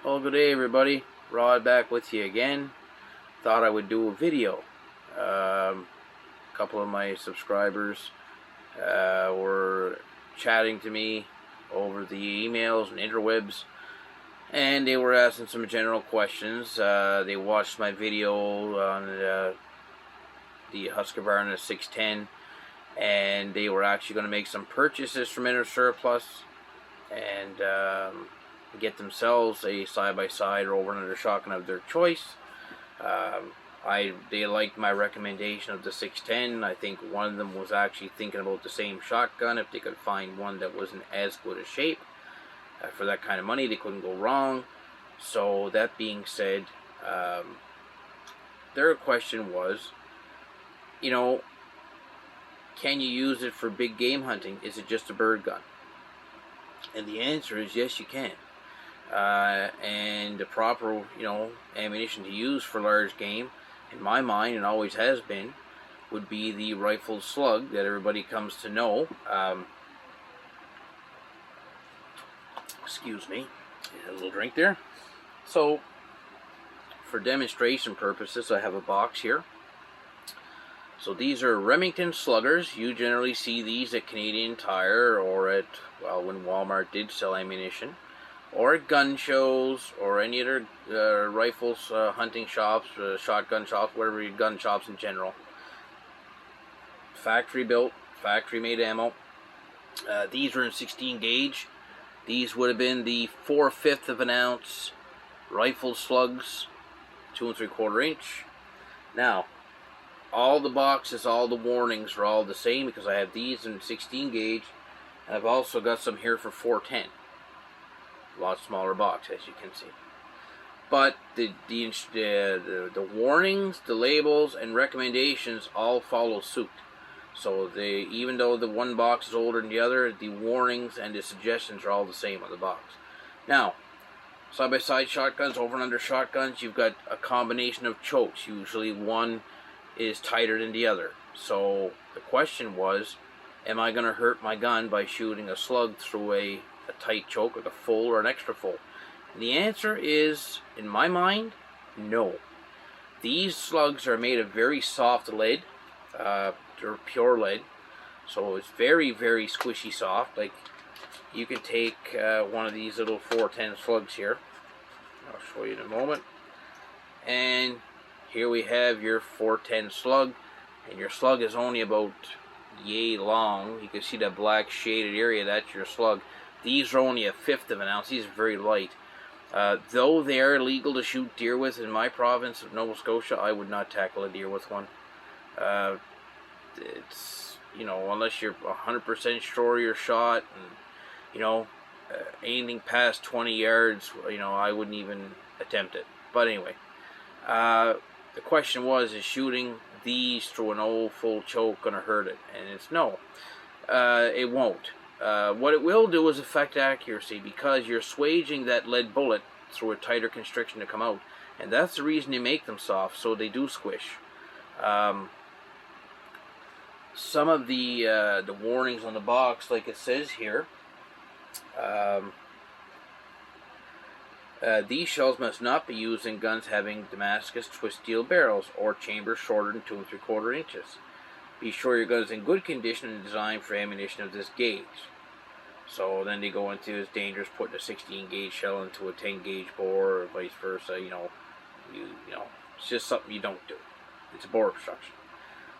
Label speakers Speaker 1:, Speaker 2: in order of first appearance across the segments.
Speaker 1: Well, good day everybody. Rod back with you again. Thought I would do a video. A couple of my subscribers were chatting to me over the emails and interwebs, and they were asking some general questions. They watched my video on the Husqvarna 610, and they were actually going to make some purchases from Inner Surplus and get themselves a side-by-side or over-and-under shotgun of their choice. They liked my recommendation of the 610. I think one of them was actually thinking about the same shotgun. If they could find one that wasn't as good a shape for that kind of money, they couldn't go wrong. So that being said, their question was, can you use it for big game hunting? Is it just a bird gun? And the answer is yes, you can. And the proper, ammunition to use for large game, in my mind, and always has been, would be the rifled slug that everybody comes to know. Excuse me, a little drink there. So, for demonstration purposes, I have a box here. So these are Remington sluggers. You generally see these at Canadian Tire or at, when Walmart did sell ammunition, or at gun shows, or any other rifles, hunting shops, shotgun shops, whatever, gun shops in general. Factory built, factory made ammo. These are in 16 gauge. These would have been the 4/5 of an ounce rifle slugs, 2 3/4 inch. Now, all the boxes, all the warnings are all the same because I have these in 16 gauge, and I've also got some here for 410. A lot smaller box, as you can see. But the warnings, the labels, and recommendations all follow suit. So even though the one box is older than the other, the warnings and the suggestions are all the same on the box. Now, side-by-side shotguns, over and under shotguns, you've got a combination of chokes. Usually one is tighter than the other. So the question was, am I going to hurt my gun by shooting a slug through a tight choke, like a full or an extra full? And the answer is, in my mind, no. These slugs are made of very soft lead. They're pure lead, so it's very, very squishy soft. Like, you can take one of these little 410 slugs here. I'll show you in a moment. And here we have your 410 slug, and your slug is only about yay long. You can see that black shaded area, that's your slug. These are only 1/5 of an ounce. These are very light. Though they are legal to shoot deer with in my province of Nova Scotia, I would not tackle a deer with one. It's, unless you're 100% sure you're shot, and, anything past 20 yards, I wouldn't even attempt it. But anyway, the question was, is shooting these through an old full choke going to hurt it? And it's no. It won't. What it will do is affect accuracy, because you're swaging that lead bullet through a tighter constriction to come out. And that's the reason they make them soft, so they do squish. Some of the warnings on the box, like it says here, these shells must not be used in guns having Damascus twist steel barrels or chambers shorter than 2 3/4 inches. Be sure your gun is in good condition and designed for ammunition of this gauge. So then they go into, it's dangerous putting a 16 gauge shell into a 10 gauge bore, or vice versa. It's just something you don't do. It's a bore obstruction.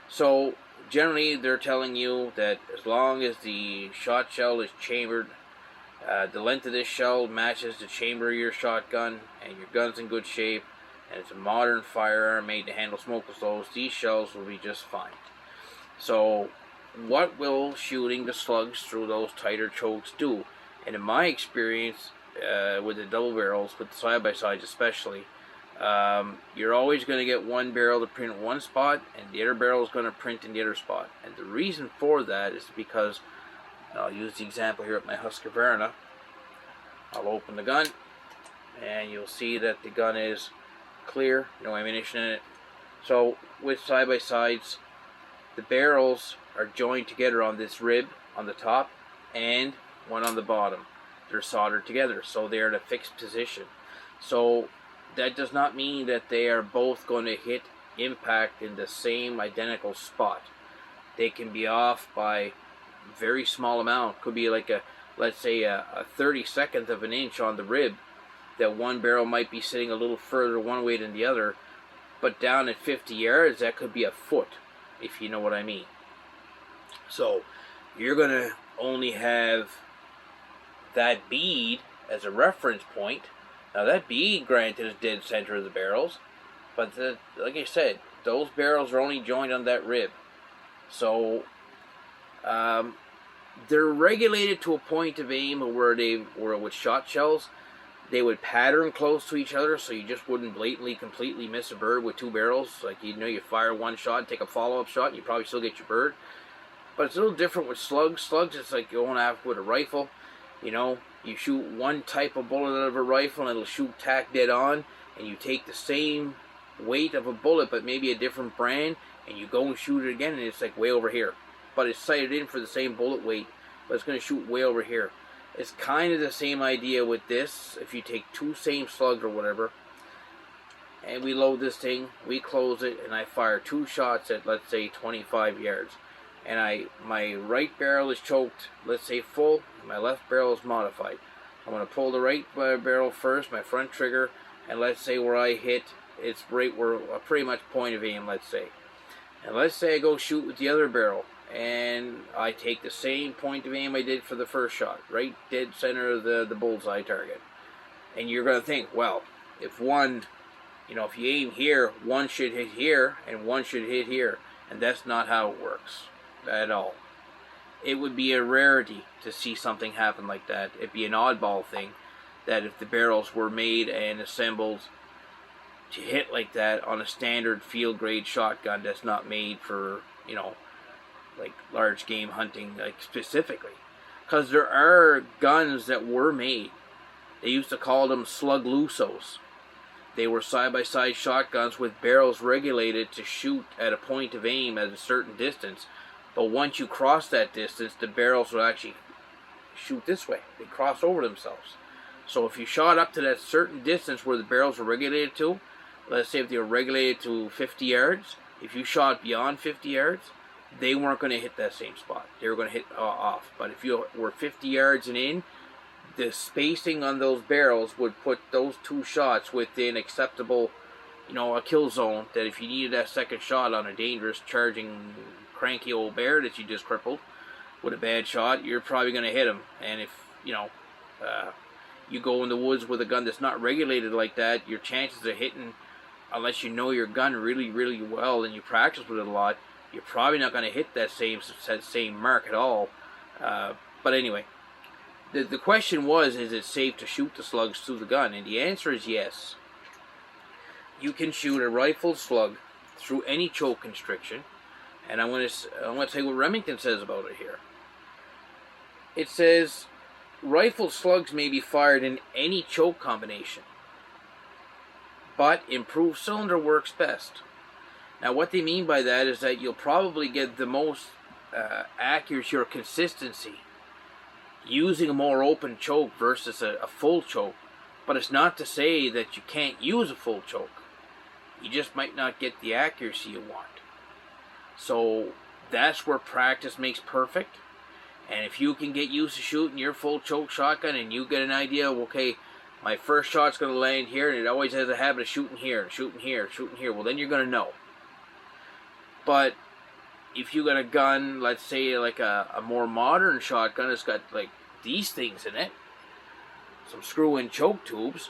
Speaker 1: So generally they're telling you that as long as the shot shell is chambered, the length of this shell matches the chamber of your shotgun, and your gun's in good shape, and it's a modern firearm made to handle smokeless loads, these shells will be just fine. So what will shooting the slugs through those tighter chokes do? And in my experience, with the double barrels, with the side-by-sides especially, you're always going to get one barrel to print in one spot, and the other barrel is going to print in the other spot. And the reason for that is because, I'll use the example here at my Husqvarna. I'll open the gun, and you'll see that the gun is clear, no ammunition in it. So with side-by-sides, the barrels are joined together on this rib on the top and one on the bottom. They're soldered together, so they're in a fixed position. So that does not mean that they are both going to hit impact in the same identical spot. They can be off by very small amount. Could be like let's say a 32nd of an inch on the rib, that one barrel might be sitting a little further one way than the other, but down at 50 yards, that could be a foot, if you know what I mean. So you're going to only have that bead as a reference point. Now that bead, granted, is dead center of the barrels, but like I said, those barrels are only joined on that rib. So they're regulated to a point of aim where with shot shells, they would pattern close to each other, so you just wouldn't blatantly, completely miss a bird with two barrels. Like, you fire one shot and take a follow-up shot, and you probably still get your bird. But it's a little different with slugs. Slugs, it's like going after with a rifle. You shoot one type of bullet out of a rifle, and it'll shoot tack dead on, and you take the same weight of a bullet, but maybe a different brand, and you go and shoot it again, and it's like way over here. But it's sighted in for the same bullet weight, but it's going to shoot way over here. It's kind of the same idea with this. If you take two same slugs or whatever, and we load this thing, we close it, and I fire two shots at, let's say, 25 yards. And my right barrel is choked, let's say full, my left barrel is modified. I'm going to pull the right barrel first, my front trigger, and let's say where I hit, it's right where, pretty much point of aim, let's say. And let's say I go shoot with the other barrel, and I take the same point of aim I did for the first shot, right dead center of the bullseye target. And you're going to think, well, if if you aim here, one should hit here, and one should hit here. And that's not how it works at all. It would be a rarity to see something happen like that. It'd be an oddball thing, that if the barrels were made and assembled to hit like that on a standard field grade shotgun that's not made for, like large game hunting, like specifically. Because there are guns that were made. They used to call them slug lusos. They were side-by-side shotguns with barrels regulated to shoot at a point of aim at a certain distance. But once you cross that distance, the barrels would actually shoot this way. They cross over themselves. So if you shot up to that certain distance where the barrels were regulated to, let's say if they were regulated to 50 yards, if you shot beyond 50 yards, they weren't going to hit that same spot. They were going to hit off. But if you were 50 yards and in, the spacing on those barrels would put those two shots within acceptable, a kill zone, that if you needed that second shot on a dangerous, charging, cranky old bear that you just crippled with a bad shot, you're probably going to hit him. And if, you go in the woods with a gun that's not regulated like that, your chances of hitting, unless you know your gun really, really well and you practice with it a lot, you're probably not going to hit that same mark at all. But anyway, the question was, is it safe to shoot the slugs through the gun? And the answer is yes. You can shoot a rifled slug through any choke constriction. And I'm going to tell you what Remington says about it here. It says, rifled slugs may be fired in any choke combination, but improved cylinder works best. Now what they mean by that is that you'll probably get the most accuracy or consistency using a more open choke versus a full choke. But it's not to say that you can't use a full choke. You just might not get the accuracy you want. So that's where practice makes perfect. And if you can get used to shooting your full choke shotgun and you get an idea of, okay, my first shot's going to land here and it always has a habit of shooting here, shooting here, shooting here, well then you're going to know. But if you got a gun, let's say like a more modern shotgun, it's got like these things in it, some screw-in choke tubes,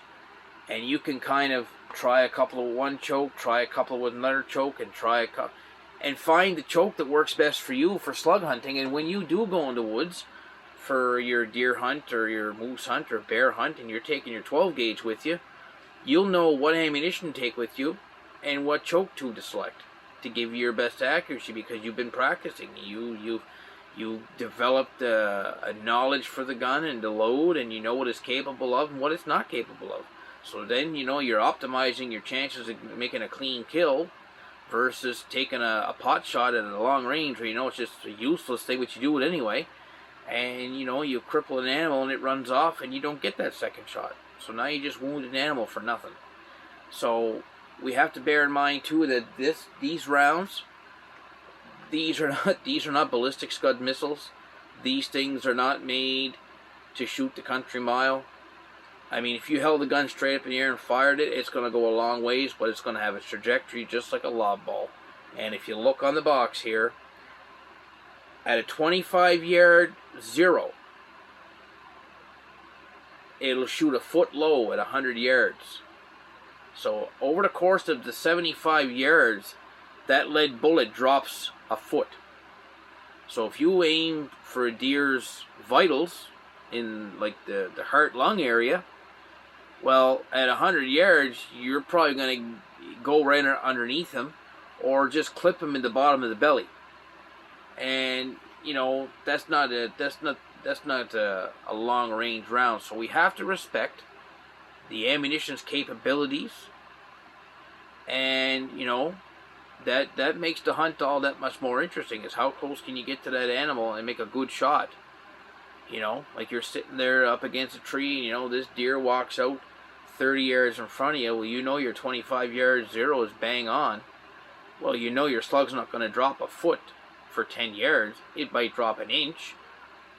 Speaker 1: and you can kind of try a couple with one choke, try a couple with another choke, and try a couple, and find the choke that works best for you for slug hunting. And when you do go in the woods for your deer hunt or your moose hunt or bear hunt, and you're taking your 12 gauge with you, you'll know what ammunition to take with you and what choke tube to select to give you your best accuracy, because you've been practicing. You developed a knowledge for the gun and the load, and you know what it's capable of and what it's not capable of. So then you're optimizing your chances of making a clean kill versus taking a pot shot at a long range where it's just a useless thing, but you do it anyway, and you cripple an animal and it runs off and you don't get that second shot. So now you just wounded an animal for nothing. So we have to bear in mind too that these rounds, these are not ballistic Scud missiles. These things are not made to shoot the country mile. I mean, if you held the gun straight up in the air and fired it, it's going to go a long ways, but it's going to have a trajectory just like a lob ball. And if you look on the box here, at a 25-yard zero, it'll shoot a foot low at 100 yards. So over the course of the 75 yards, that lead bullet drops a foot. So if you aim for a deer's vitals in like the heart-lung area, well, at 100 yards, you're probably going to go right underneath him, or just clip him in the bottom of the belly. And you know that's not a long-range round. So we have to respect the ammunition's capabilities, and you know that makes the hunt all that much more interesting. Is how close can you get to that animal and make a good shot? You know, like you're sitting there up against a tree, and you know this deer walks out 30 yards in front of you. Well, you know your 25-yard zero is bang on. Well, you know your slug's not going to drop a foot for 10 yards. It might drop an inch,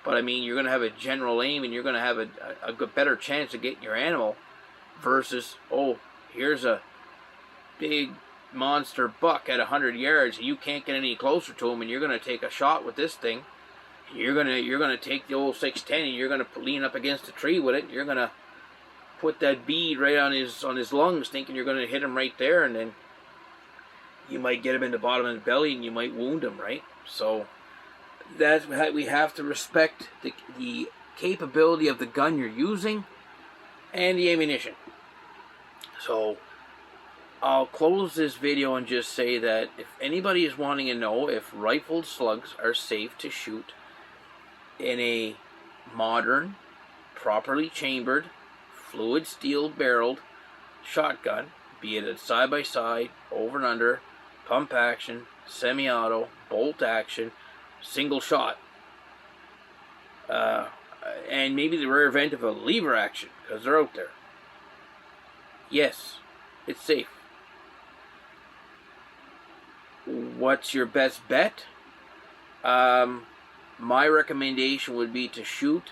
Speaker 1: but I mean you're going to have a general aim, and you're going to have a better chance of getting your animal versus, oh, here's a big monster buck at 100 yards and you can't get any closer to him, and you're going to take a shot with this thing. You're gonna take the old 610 and you're gonna lean up against a tree with it. You're gonna put that bead right on his lungs, thinking you're gonna hit him right there, and then you might get him in the bottom of the belly and you might wound him, right? So that's we have to respect the capability of the gun you're using and the ammunition. So I'll close this video and just say that if anybody is wanting to know if rifled slugs are safe to shoot in a modern, properly chambered, fluid steel barreled shotgun, be it a side-by-side, over and under, pump action, semi-auto, bolt action, single shot, and maybe the rare event of a lever action, because they're out there. Yes, it's safe. What's your best bet? My recommendation would be to shoot,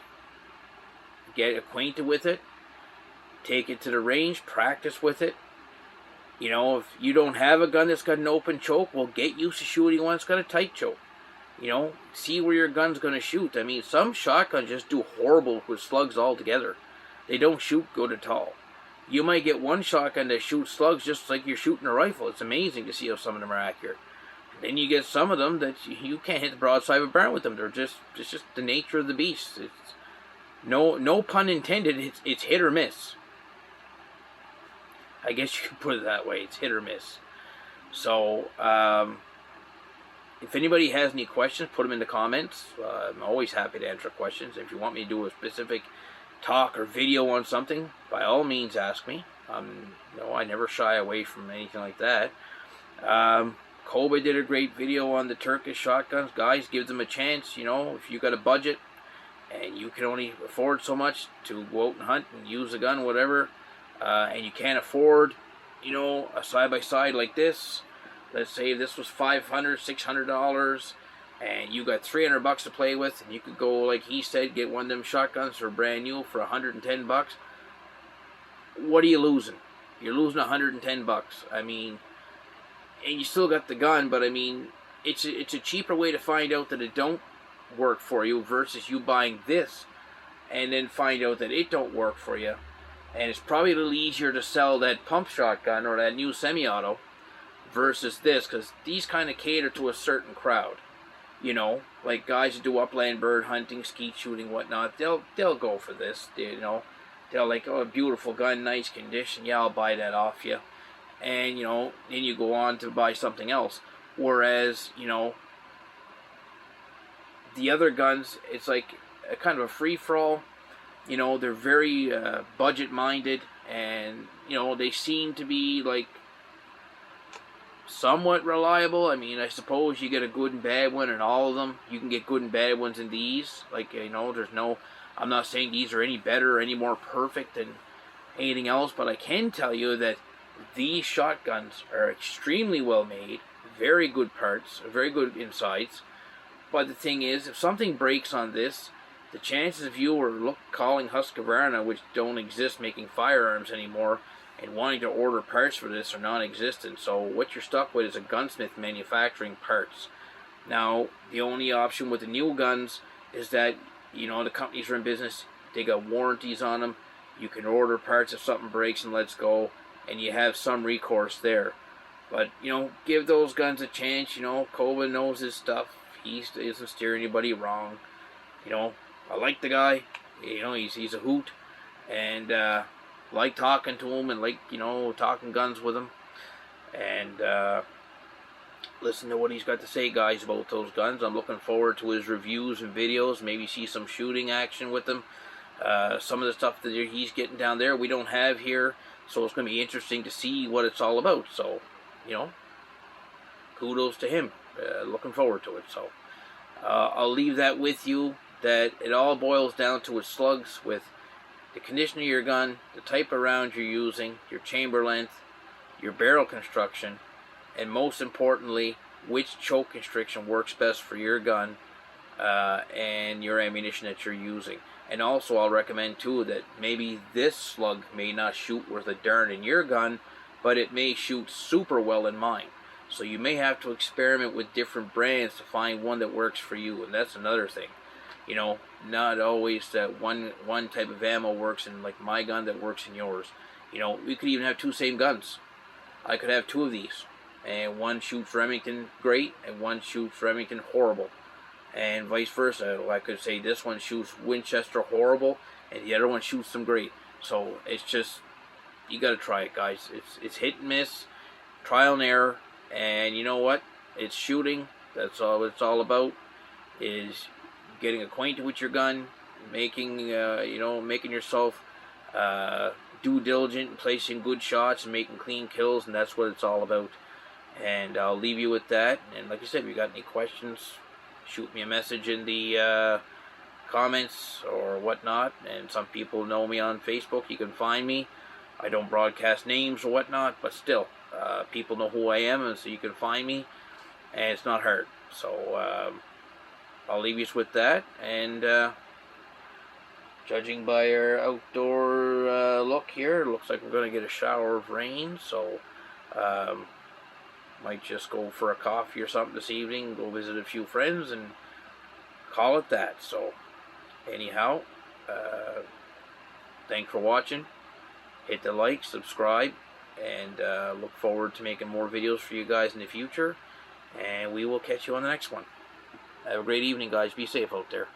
Speaker 1: get acquainted with it, take it to the range, practice with it. You know, if you don't have a gun that's got an open choke, well, get used to shooting one that's got a tight choke. You know, see where your gun's going to shoot. I mean, some shotguns just do horrible with slugs altogether. They don't shoot good at all. You might get one shotgun that shoots slugs just like you're shooting a rifle. It's amazing to see how some of them are accurate. Then you get some of them that you can't hit the broadside of a barrel with them. It's just the nature of the beast. It's no pun intended. It's hit or miss. I guess you could put it that way. It's hit or miss. So if anybody has any questions, put them in the comments. I'm always happy to answer questions. If you want me to do a specific talk or video on something, by all means ask me. I never shy away from anything like that. Kobe did a great video on the Turkish shotguns. Guys, give them a chance. You know, if you got a budget and you can only afford so much to go out and hunt and use a gun, whatever, and you can't afford, you know, a side-by-side like this. Let's say this was $500, $600, and you got $300 to play with, and you could go, like he said, get one of them shotguns for brand new for $110. What are you losing? You're losing $110. I mean, and you still got the gun, but I mean, it's a cheaper way to find out that it don't work for you versus you buying this and then find out that it don't work for you. And it's probably a little easier to sell that pump shotgun or that new semi-auto versus this, because these kind of cater to a certain crowd. You know, like guys who do upland bird hunting, skeet shooting, whatnot. They'll go for this. You know, they'll like, oh, a beautiful gun, nice condition. Yeah, I'll buy that off you. And, you know, then you go on to buy something else. Whereas, you know, the other guns, it's like a kind of a free-for-all. You know, they're very budget-minded, and, you know, they seem to be, like, somewhat reliable. I mean, I suppose you get a good and bad one in all of them. You can get good and bad ones in these. Like, you know, I'm not saying these are any better or any more perfect than anything else, but I can tell you that these shotguns are extremely well made, very good parts, very good insides. But the thing is, if something breaks on this, the chances of you or calling Husqvarna, which don't exist making firearms anymore, and wanting to order parts for this are non-existent. So what you're stuck with is a gunsmith manufacturing parts. Now, the only option with the new guns is that, you know, the companies are in business, they got warranties on them. You can order parts if something breaks and let's go, and you have some recourse there. But, you know, give those guns a chance. You know, Kova knows his stuff. He doesn't steer anybody wrong. You know, I like the guy. You know, he's a hoot. And like talking to him and like, you know, talking guns with him. And listen to what he's got to say, guys, about those guns. I'm looking forward to his reviews and videos. Maybe see some shooting action with them. Some of the stuff that he's getting down there we don't have here. So it's going to be interesting to see what it's all about. So, you know, kudos to him. Looking forward to it. So I'll leave that with you, that it all boils down to its slugs with the condition of your gun, the type of round you're using, your chamber length, your barrel construction, and most importantly, which choke constriction works best for your gun and your ammunition that you're using. And also I'll recommend too that maybe this slug may not shoot worth a darn in your gun, but it may shoot super well in mine. So you may have to experiment with different brands to find one that works for you, and that's another thing. You know, not always that one type of ammo works in like my gun that works in yours. You know, we could even have two same guns. I could have two of these, and one shoots Remington great, and one shoots Remington horrible, and vice versa. I could say this one shoots Winchester horrible, and the other one shoots them great. So it's just, you got to try it, guys. It's hit and miss, trial and error, and you know what? It's shooting. That's all it's all about. Is getting acquainted with your gun, making making yourself due diligent, placing good shots, and making clean kills, and that's what it's all about. And I'll leave you with that. And like I said, if you got any questions, shoot me a message in the comments or whatnot. And some people know me on Facebook. You can find me. I don't broadcast names or whatnot, but still, people know who I am, and so you can find me. And it's not hard. So I'll leave you with that. And judging by our outdoor look here, it looks like we're going to get a shower of rain. So might just go for a coffee or something this evening, go visit a few friends, and call it that. So anyhow, thanks for watching. Hit the like, subscribe, and look forward to making more videos for you guys in the future. And we will catch you on the next one. Have a great evening, guys. Be safe out there.